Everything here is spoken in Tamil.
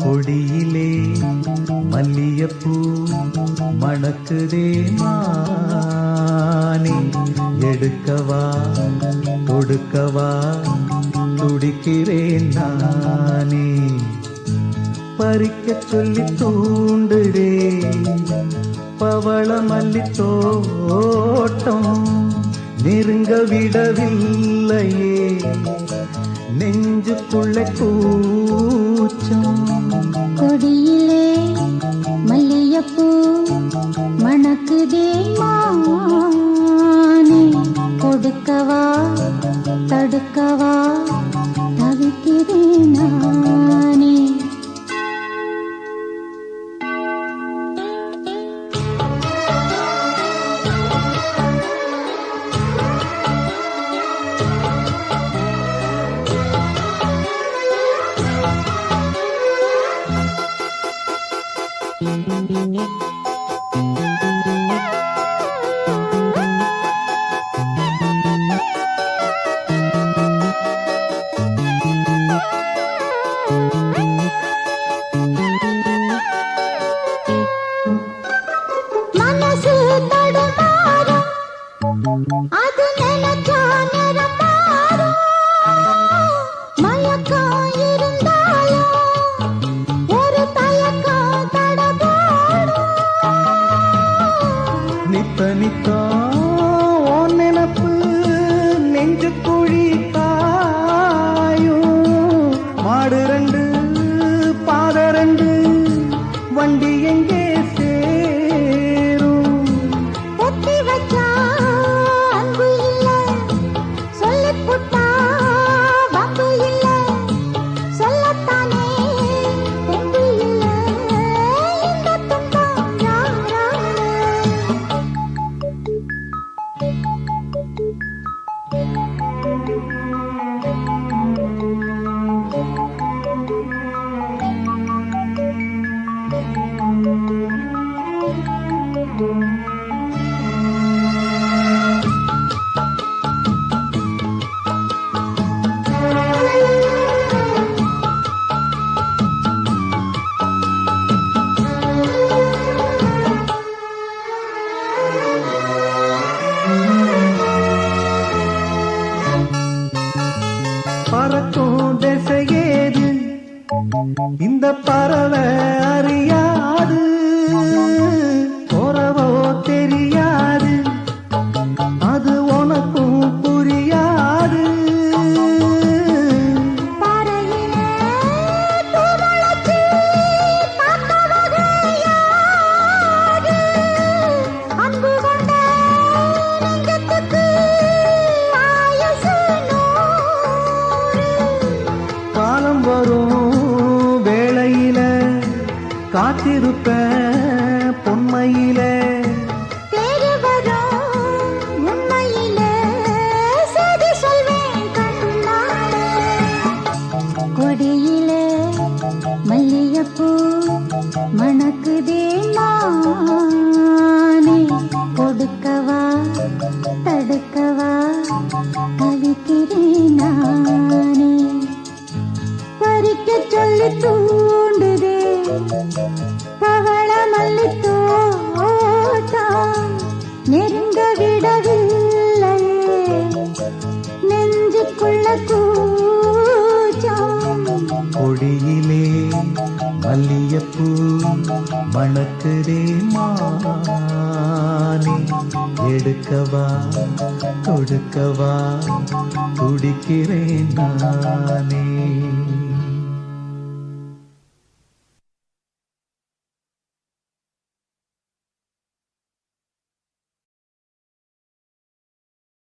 கொடியிலே மல்லியப்பூ மணக்குதே மானே, எடுக்கவா கொடுக்கவா துடிக்கிறேன் நானே. பறிக்க சொல்லி தூண்டுடே பவள மல்லி தோட்டம், நெருங்க விடவில்லையே நெஞ்சுக்குள்ள கூச்சம். கொடியிலே மல்லியப்பூ மணக்குதே மானே, கொடுக்கவா தடுக்கவா தவிக்கிறேன் நானே. மனசு தடுமாறும், அது நினைச்சா நிறம் மாறும். மயக்கம் இருந்தாலும் ஒரு தயக்கம் தடபோடும். நித்த நித்தா உன் நினப்பு நெஞ்சு குழி காயும். மாடு ரெண்டு பாத ரெண்டு வண்டி எங்கே சேரும்? ஒத்தி வச்சா அன்பு இல்ல, சொல்லிப் புட்டா வம்பு இல்ல. சொல்லத்தானே தெம்பு இல்ல, இந்த துன்பம் யாரால? பறக்கும் திசையேது இந்த பறவை அறியாது, போறவோ தெரியாது, அது உனக்கும் புரியாது. பாறையிலே பூமுளைச்சி பார்த்தவகை யாரு? அன்பு கொண்ட நெஞ்சத்துக்கு ஆயுசு 100. காலம் வரும் வேளையில காத்திருப்ப பொன்மையில, தேடி வரும் உண்மையிலே செய்தி சொல்வேன் கண்ணாலே. கொடியிலே மல்லியப்பூ மணக்குதே மானே, கொடுக்கவா தடுக்கவா தவிக்கிறேன் நானே. பறிக்க சொல்லி தூண்டுதே பவள மல்லி தோட்டம், நெருங்க விடவில்லையே நெஞ்சுக்குள்ள கூச்சம். கொடியிலே மல்லியப்பூ மணக்குதே மானே, எடுக்கவா கொடுக்கவா துடிக்கிறேன் நானே.